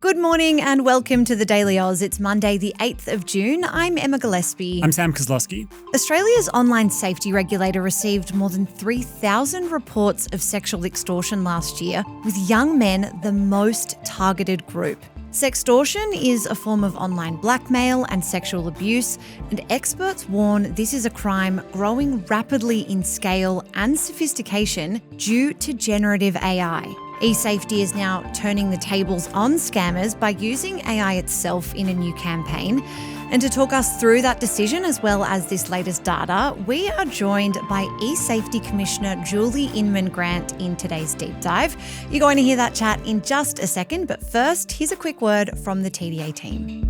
Good morning and welcome to The Daily Oz. It's Monday, the 8th of June. I'm Emma Gillespie. I'm Sam Koslowski. Australia's online safety regulator received more than 3,000 reports of sexual extortion last year, with young men the most targeted group. Sextortion is a form of online blackmail and sexual abuse, and experts warn this is a crime growing rapidly in scale and sophistication due to generative AI. eSafety is now turning the tables on scammers by using AI itself in a new campaign. And to talk us through that decision as well as this latest data, we are joined by eSafety Commissioner Julie Inman Grant in today's deep dive. You're going to hear that chat in just a second, but first, here's a quick word from the TDA team.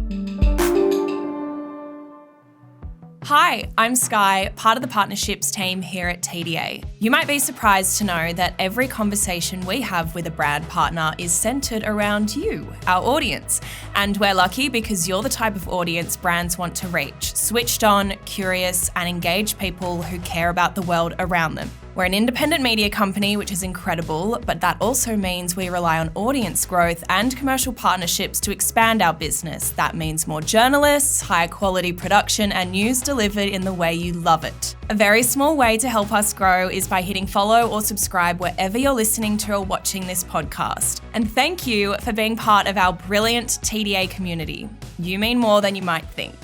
Hi, I'm Sky, part of the partnerships team here at TDA. You might be surprised to know that every conversation we have with a brand partner is centered around you, our audience. And we're lucky because you're the type of audience brands want to reach: switched on, curious, and engaged people who care about the world around them. We're an independent media company, which is incredible, but that also means we rely on audience growth and commercial partnerships to expand our business. That means more journalists, higher quality production, and news delivered in the way you love it. A very small way to help us grow is by hitting follow or subscribe wherever you're listening to or watching this podcast. And thank you for being part of our brilliant TDA community. You mean more than you might think.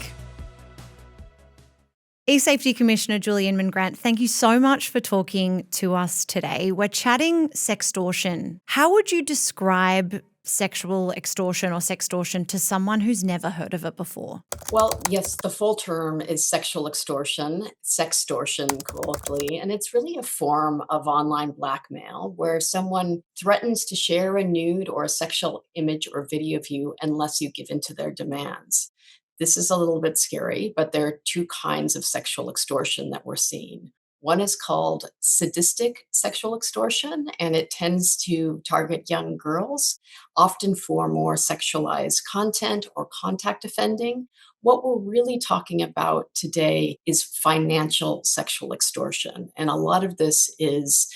eSafety Commissioner Julie Inman Grant, thank you so much for talking to us today. We're chatting sextortion. How would you describe sexual extortion or sextortion to someone who's never heard of it before? Well, yes, the full term is sexual extortion, sextortion colloquially, and it's really a form of online blackmail where someone threatens to share a nude or a sexual image or video of you unless you give in to their demands. This is a little bit scary, but there are two kinds of sexual extortion that we're seeing. One is called sadistic sexual extortion, and it tends to target young girls, often for more sexualized content or contact offending. What we're really talking about today is financial sexual extortion, and a lot of this is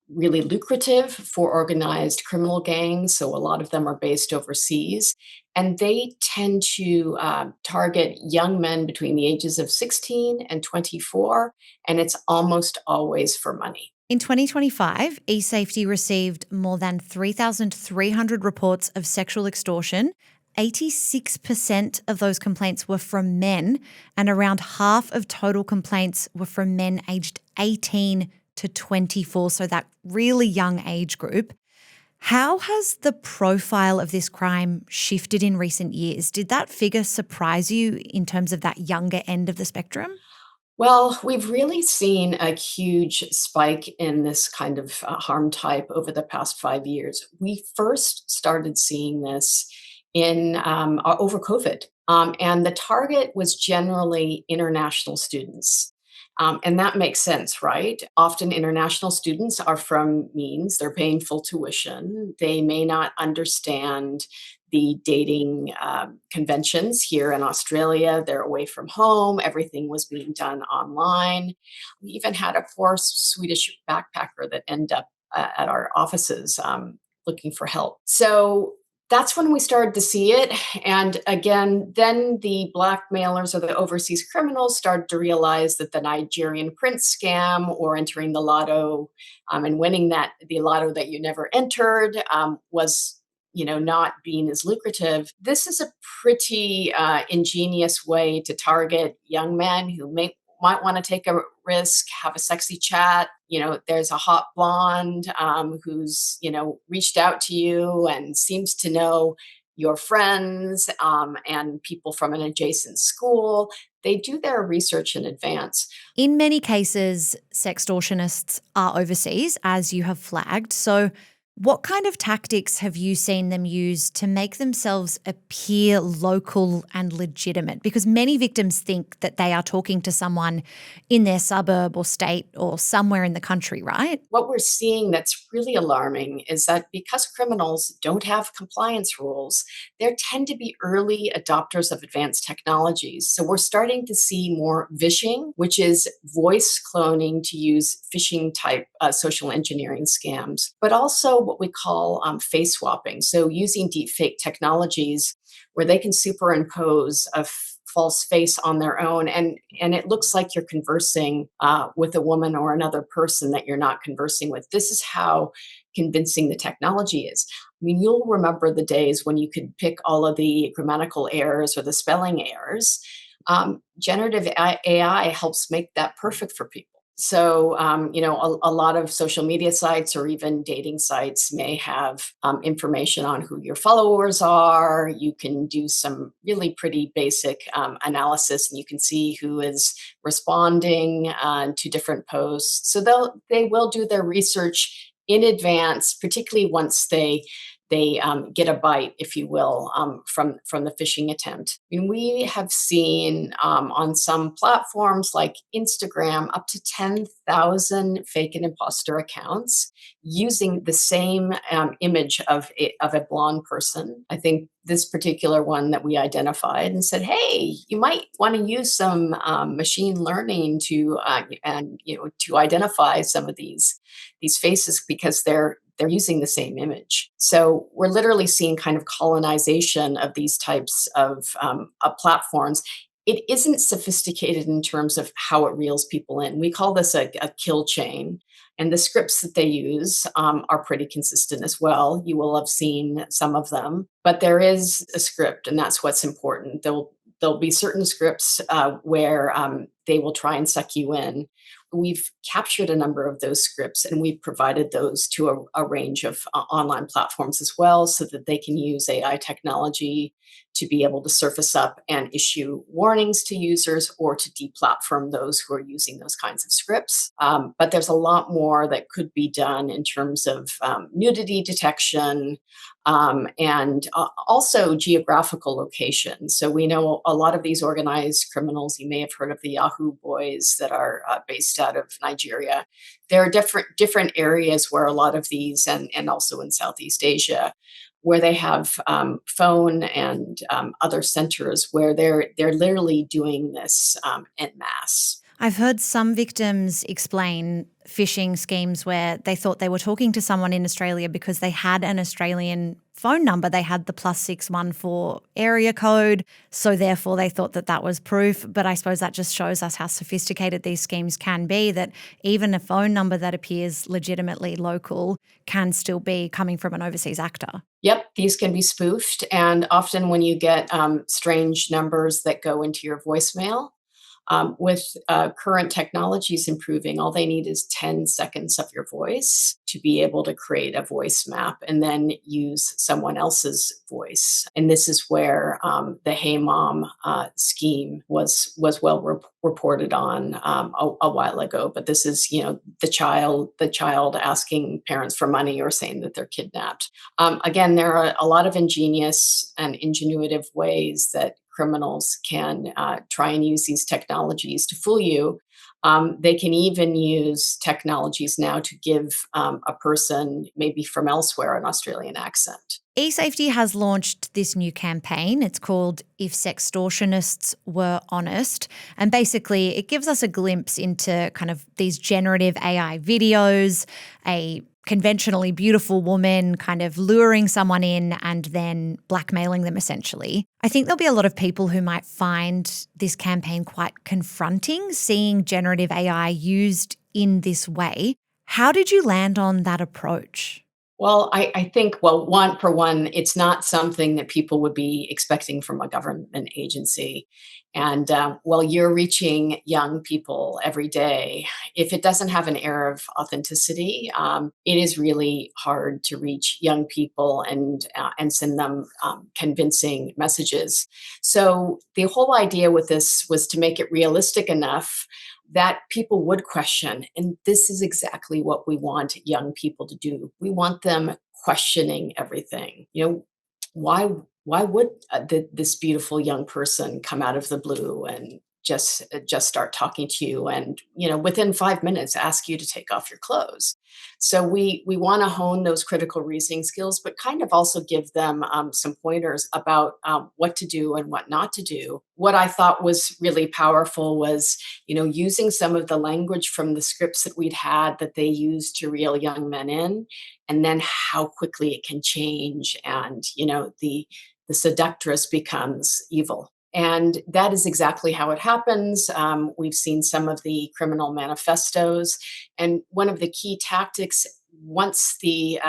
really lucrative for organized criminal gangs. So a lot of them are based overseas. And they tend to target young men between the ages of 16 and 24. And it's almost always for money. In 2025, eSafety received more than 3,300 reports of sexual extortion. 86% of those complaints were from men, and around half of total complaints were from men aged 18 to 24, so that really young age group. How has the profile of this crime shifted in recent years? Did that figure surprise you in terms of that younger end of the spectrum? Well, we've really seen a huge spike in this kind of harm type over the past 5 years. We first started seeing this in over COVID, and the target was generally international students. And that makes sense, right? Often international students are from means, they're paying full tuition. They may not understand the dating conventions here in Australia. They're away from home. Everything was being done online. We even had a poor Swedish backpacker that ended up at our offices looking for help. So that's when we started to see it. And again, then the blackmailers or the overseas criminals started to realize that the Nigerian prince scam or entering the lotto and winning the lotto that you never entered was not being as lucrative. This is a pretty ingenious way to target young men who might want to take a risk, have a sexy chat. There's a hot blonde who's, reached out to you and seems to know your friends and people from an adjacent school. They do their research in advance. In many cases, sextortionists are overseas, as you have flagged. So what kind of tactics have you seen them use to make themselves appear local and legitimate? Because many victims think that they are talking to someone in their suburb or state or somewhere in the country, right? What we're seeing that's really alarming is that because criminals don't have compliance rules, they tend to be early adopters of advanced technologies. So we're starting to see more vishing, which is voice cloning to use phishing type social engineering scams. But also what we call face swapping. So using deepfake technologies where they can superimpose a false face on their own, and it looks like you're conversing with a woman or another person that you're not conversing with. This is how convincing the technology is. I mean, you'll remember the days when you could pick all of the grammatical errors or the spelling errors. Generative AI helps make that perfect for people. So, a lot of social media sites or even dating sites may have information on who your followers are. You can do some really pretty basic analysis, and you can see who is responding to different posts. So they will do their research in advance, particularly once they get a bite, if you will, from the phishing attempt. And we have seen on some platforms like Instagram up to 10,000 fake and imposter accounts using the same image of a blonde person. I think this particular one that we identified and said, "Hey, you might want to use some machine learning to to identify some of these faces because they're using the same image." So we're literally seeing kind of colonization of these types of platforms. It isn't sophisticated in terms of how it reels people in. We call this a kill chain. And the scripts that they use are pretty consistent as well. You will have seen some of them, but there is a script, and that's what's important. There'll be certain scripts where they will try and suck you in. We've captured a number of those scripts and we've provided those to a range of online platforms as well so that they can use AI technology to be able to surface up and issue warnings to users or to deplatform those who are using those kinds of scripts. But there's a lot more that could be done in terms of nudity detection, and also geographical location. So we know a lot of these organized criminals, you may have heard of the Yahoo boys that are based out of Nigeria. There are different areas where a lot of these, and also in Southeast Asia, where they have phone and other centers where they're literally doing this en masse. I've heard some victims explain phishing schemes where they thought they were talking to someone in Australia because they had an Australian phone number. They had the +614 area code. So therefore they thought that that was proof. But I suppose that just shows us how sophisticated these schemes can be, that even a phone number that appears legitimately local can still be coming from an overseas actor. Yep, these can be spoofed. And often when you get strange numbers that go into your voicemail, with current technologies improving, all they need is 10 seconds of your voice to be able to create a voice map and then use someone else's voice. And this is where the Hey Mom scheme was well reported on a while ago. But this is, the child asking parents for money or saying that they're kidnapped. Again, there are a lot of ingenious and ingenuitive ways that criminals can try and use these technologies to fool you. They can even use technologies now to give a person, maybe from elsewhere, an Australian accent. eSafety has launched this new campaign. It's called If Sextortionists Were Honest. And basically it gives us a glimpse into kind of these generative AI videos, a conventionally beautiful woman kind of luring someone in and then blackmailing them essentially. I think there'll be a lot of people who might find this campaign quite confronting, seeing generative AI used in this way. How did you land on that approach? Well, I think, one, it's not something that people would be expecting from a government agency. And while you're reaching young people every day, if it doesn't have an air of authenticity, it is really hard to reach young people and send them convincing messages. So the whole idea with this was to make it realistic enough that people would question. And this is exactly what we want young people to do. We want them questioning everything. Why would this beautiful young person come out of the blue and just start talking to you and, within 5 minutes ask you to take off your clothes. So we want to hone those critical reasoning skills, but kind of also give them some pointers about what to do and what not to do. What I thought was really powerful was, using some of the language from the scripts that we'd had that they used to reel young men in, and then how quickly it can change, and the seductress becomes evil. And that is exactly how it happens. We've seen some of the criminal manifestos. And one of the key tactics, once the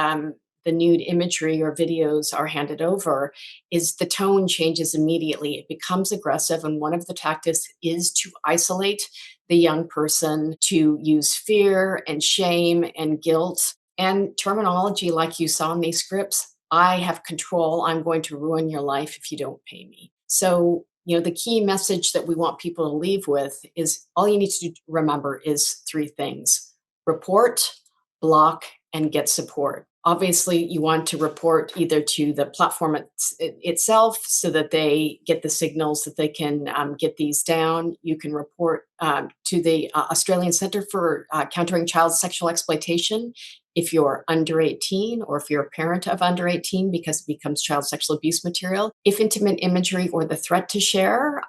nude imagery or videos are handed over, is the tone changes immediately. It becomes aggressive. And one of the tactics is to isolate the young person, to use fear and shame and guilt and terminology like you saw in these scripts. I have control. I'm going to ruin your life if you don't pay me. So, the key message that we want people to leave with is all you need to remember is three things: report, block, and get support. Obviously, you want to report either to the platform itself so that they get the signals that they can get these down. You can report to the Australian Centre for Countering Child Sexual Exploitation if you're under 18 or if you're a parent of under 18, because it becomes child sexual abuse material. If intimate imagery or the threat to share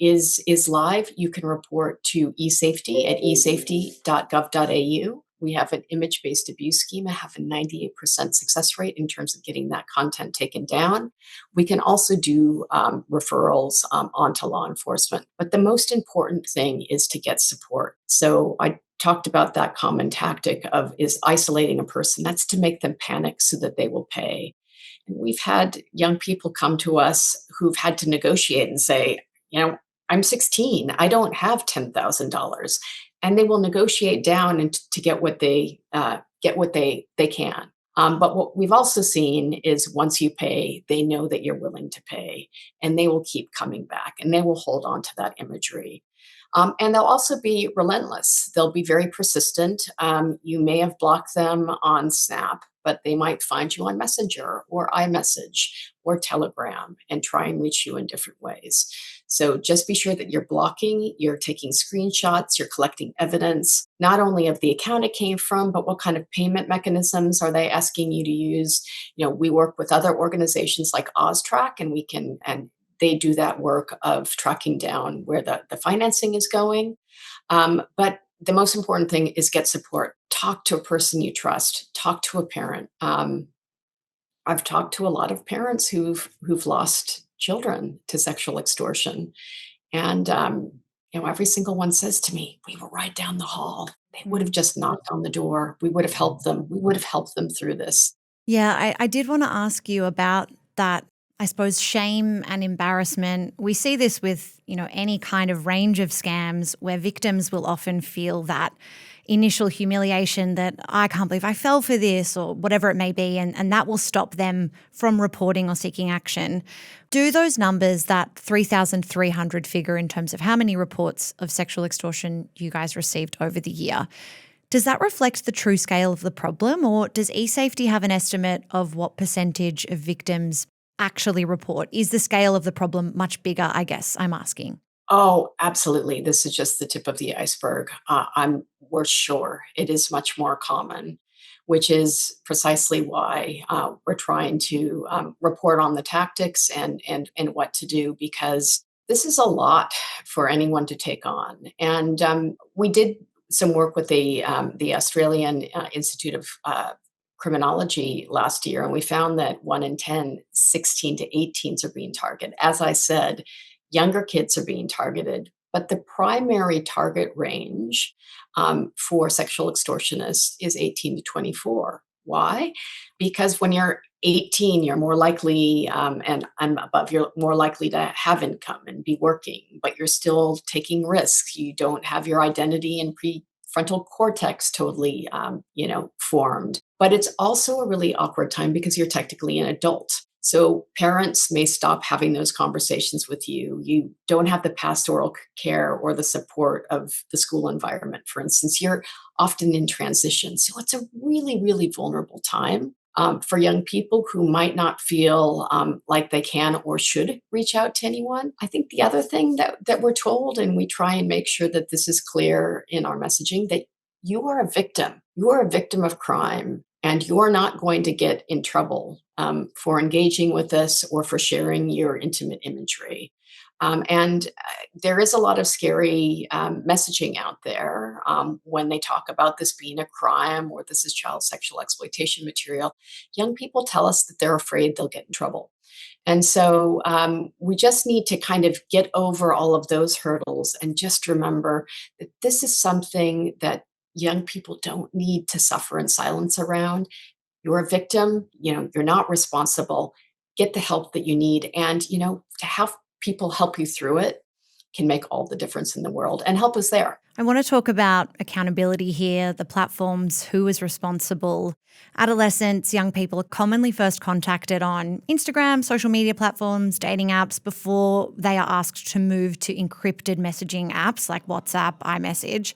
is live, you can report to eSafety at esafety.gov.au. We have an image-based abuse schema, have a 98% success rate in terms of getting that content taken down. We can also do referrals onto law enforcement. But the most important thing is to get support. So I talked about that common tactic is isolating a person. That's to make them panic so that they will pay. And we've had young people come to us who've had to negotiate and say, I'm 16. I don't have $10,000. And they will negotiate down and to get what they can. But what we've also seen is once you pay, they know that you're willing to pay, and they will keep coming back, and they will hold on to that imagery. And they'll also be relentless. They'll be very persistent. You may have blocked them on Snap, but they might find you on Messenger or iMessage or Telegram and try and reach you in different ways. So just be sure that you're blocking, you're taking screenshots, you're collecting evidence, not only of the account it came from, but what kind of payment mechanisms are they asking you to use. We work with other organizations like OzTrack, and they do that work of tracking down where the financing is going. But the most important thing is get support. Talk to a person you trust. Talk to a parent. I've talked to a lot of parents who've lost children to sexual extortion, and every single one says to me, "We were right down the hall. They would have just knocked on the door. We would have helped them. We would have helped them through this." Yeah, I did want to ask you about that. I suppose shame and embarrassment. We see this with, any kind of range of scams where victims will often feel that initial humiliation that I can't believe I fell for this or whatever it may be, and that will stop them from reporting or seeking action. Do those numbers, that 3,300 figure in terms of how many reports of sexual extortion you guys received over the year, does that reflect the true scale of the problem, or does eSafety have an estimate of what percentage of victims actually report? Is the scale of the problem much bigger, I guess I'm asking? Oh, absolutely. This is just the tip of the iceberg. We're sure it is much more common, which is precisely why we're trying to report on the tactics and what to do, because this is a lot for anyone to take on. And we did some work with the Australian Institute of Criminology last year, and we found that 1 in 10, 16 to 18s are being targeted. As I said, younger kids are being targeted, but the primary target range for sexual extortionists is 18 to 24. Why? Because when you're 18, you're more likely, and above, you're more likely to have income and be working, but you're still taking risks. You don't have your identity and prefrontal cortex totally, formed. But it's also a really awkward time because you're technically an adult. So parents may stop having those conversations with you. You don't have the pastoral care or the support of the school environment, for instance. You're often in transition. So it's a really, really vulnerable time. for young people who might not feel like they can or should reach out to anyone. I think the other thing that we're told, and we try and make sure that this is clear in our messaging, that you are a victim. You are a victim of crime, and you're not going to get in trouble for engaging with us or for sharing your intimate imagery. And there is a lot of scary messaging out there when they talk about this being a crime or this is child sexual exploitation material. Young people tell us that they're afraid they'll get in trouble. And so we just need to kind of get over all of those hurdles and just remember that this is something that young people don't need to suffer in silence around. You're a victim, you're not responsible. Get the help that you need. And, to have people help you through it can make all the difference in the world, and help us there. I want to talk about accountability here, the platforms, who is responsible. Adolescents, young people are commonly first contacted on Instagram, social media platforms, dating apps before they are asked to move to encrypted messaging apps like WhatsApp, iMessage.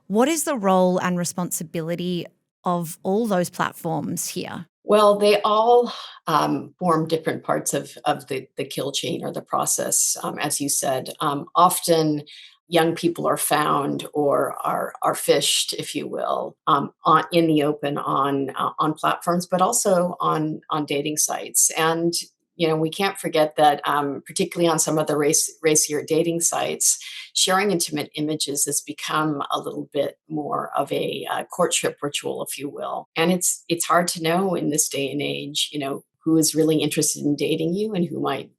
What is the role and responsibility of all those platforms here? Well, they all form different parts of the kill chain or the process, as you said. Often, young people are found or are fished, if you will, in the open on platforms, but also on dating sites. And we can't forget that, particularly on some of the racier dating sites, sharing intimate images has become a little bit more of a courtship ritual, if you will. And it's hard to know in this day and age, who is really interested in dating you and who might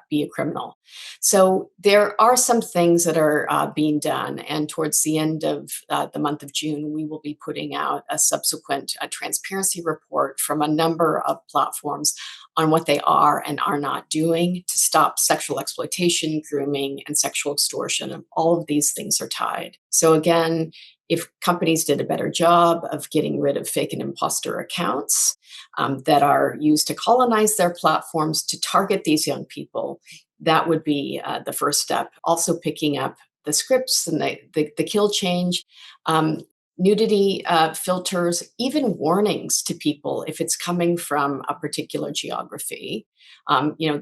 be a criminal. So there are some things that are being done. And towards the end of the month of June, we will be putting out a subsequent transparency report from a number of platforms on what they are and are not doing to stop sexual exploitation, grooming, and sexual extortion. And all of these things are tied. So again, if companies did a better job of getting rid of fake and imposter accounts that are used to colonize their platforms to target these young people, that would be the first step. Also picking up the scripts and the kill change, nudity filters, even warnings to people if it's coming from a particular geography.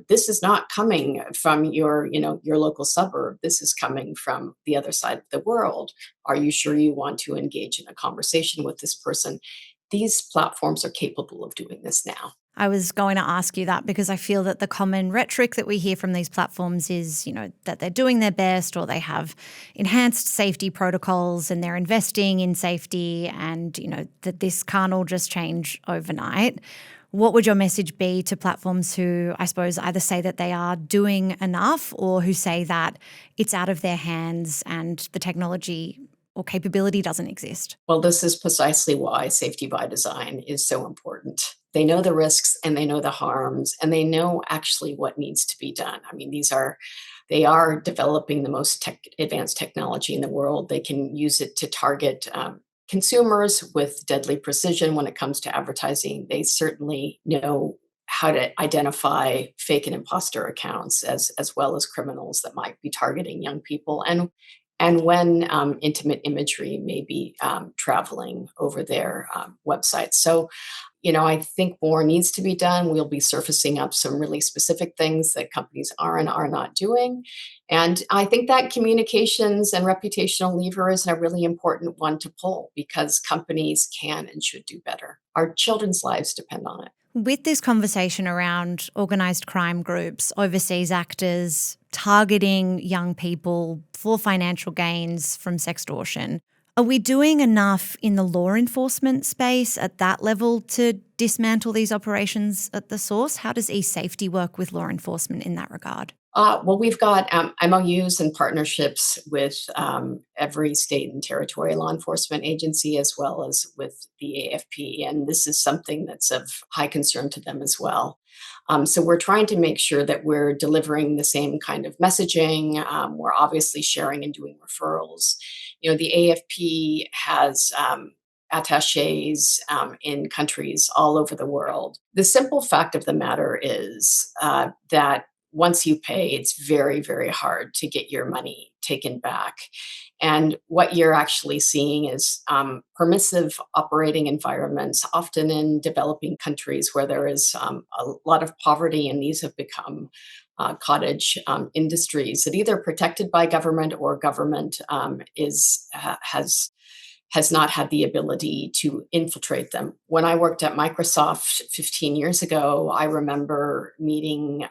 This is not coming from your local suburb. This is coming from the other side of the world. Are you sure you want to engage in a conversation with this person? These platforms are capable of doing this now. I was going to ask you that because I feel that the common rhetoric that we hear from these platforms is, that they're doing their best or they have enhanced safety protocols and they're investing in safety and, that this can't all just change overnight. What would your message be to platforms who, I suppose, either say that they are doing enough or who say that it's out of their hands and the technology or capability doesn't exist? Well, this is precisely why safety by design is so important. They know the risks and they know the harms and they know actually what needs to be done. I mean, they are developing the most advanced technology in the world. They can use it to target consumers with deadly precision when it comes to advertising. They certainly know how to identify fake and imposter accounts as well as criminals that might be targeting young people. And when intimate imagery may be traveling over their websites. So, I think more needs to be done. We'll be surfacing up some really specific things that companies are and are not doing. And I think that communications and reputational lever is a really important one to pull because companies can and should do better. Our children's lives depend on it. With this conversation around organised crime groups, overseas actors targeting young people for financial gains from sextortion, are we doing enough in the law enforcement space at that level to dismantle these operations at the source? How does eSafety work with law enforcement in that regard? Well, we've got MOUs and partnerships with every state and territory law enforcement agency, as well as with the AFP. And this is something that's of high concern to them as well. So we're trying to make sure that we're delivering the same kind of messaging. We're obviously sharing and doing referrals. The AFP has attaches in countries all over the world. The simple fact of the matter is that once you pay, it's very, very hard to get your money taken back. And what you're actually seeing is permissive operating environments, often in developing countries where there is a lot of poverty, and these have become cottage industries that either protected by government or government has not had the ability to infiltrate them. When I worked at Microsoft 15 years ago, I remember meeting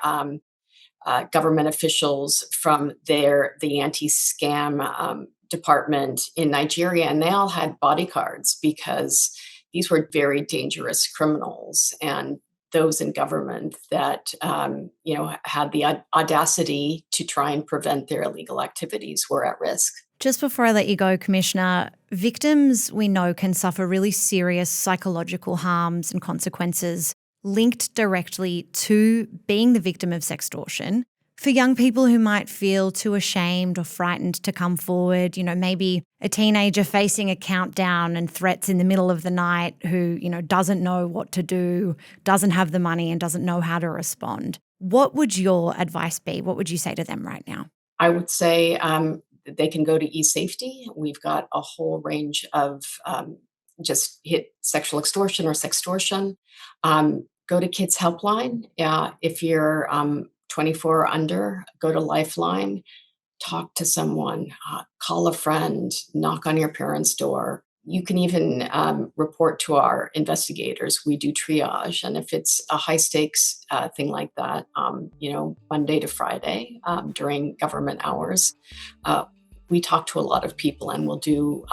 government officials from the anti-scam department in Nigeria, and they all had bodyguards because these were very dangerous criminals, and those in government that had the audacity to try and prevent their illegal activities were at risk. Just before I let you go, Commissioner, victims we know can suffer really serious psychological harms and consequences linked directly to being the victim of sextortion. For young people who might feel too ashamed or frightened to come forward, maybe a teenager facing a countdown and threats in the middle of the night who, doesn't know what to do, doesn't have the money and doesn't know how to respond. What would your advice be? What would you say to them right now? I would say they can go to eSafety. We've got a whole range of just hit sexual extortion or sextortion. Go to Kids Helpline. If you're 24 or under, go to Lifeline, talk to someone, call a friend, knock on your parents' door. You can even report to our investigators. We do triage. And if it's a high stakes thing like that, Monday to Friday during government hours, we talk to a lot of people, and we'll do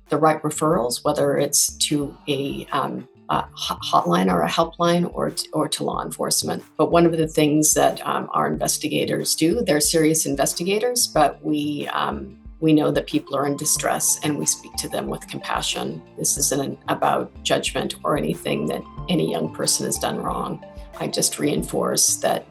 the right referrals, whether it's to a hotline or a helpline or to law enforcement. But one of the things that our investigators do, they're serious investigators, but we know that people are in distress, and we speak to them with compassion. This isn't about judgment or anything that any young person has done wrong. I just reinforce that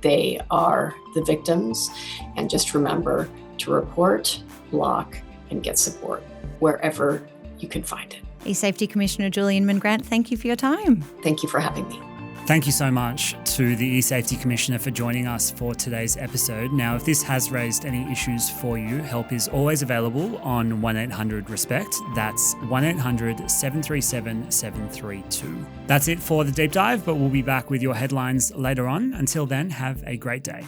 they are the victims, and just remember to report, block, and get support wherever you can find it. eSafety Commissioner Julie Inman Grant, thank you for your time. Thank you for having me. Thank you so much to the eSafety Commissioner for joining us for today's episode. Now, if this has raised any issues for you, help is always available on 1-800-RESPECT. That's 1-800-737-732. That's it for the deep dive, but we'll be back with your headlines later on. Until then, have a great day.